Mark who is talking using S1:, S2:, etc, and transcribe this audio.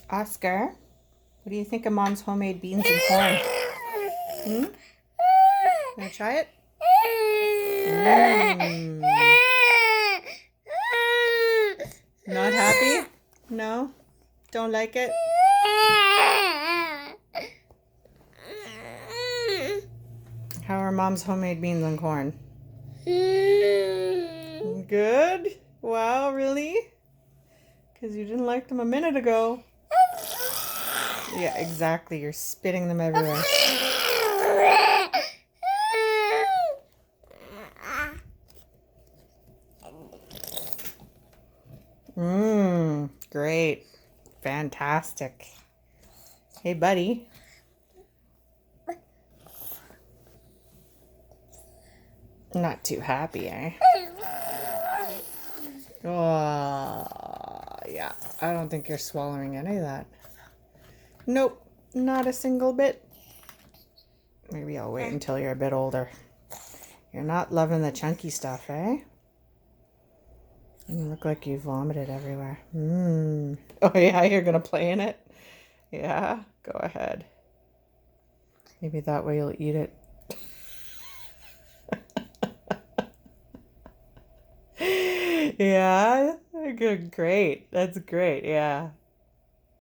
S1: Oscar, what do you think of Mom's homemade beans and corn? Hmm? Wanna try it? Mm. Not happy? No? Don't like it? How are Mom's homemade beans and corn? Good? Wow, really? Because you didn't like them a minute ago. Yeah, exactly. You're spitting them everywhere. Great. Fantastic. Hey, buddy. Not too happy, eh? Oh, yeah. I don't think you're swallowing any of that. Nope, not a single bit. Maybe I'll wait until you're a bit older. You're not loving the chunky stuff, eh? You look like you vomited everywhere. Oh, yeah, you're going to play in it? Yeah, go ahead. Maybe that way you'll eat it. Yeah, good, great. That's great. Yeah.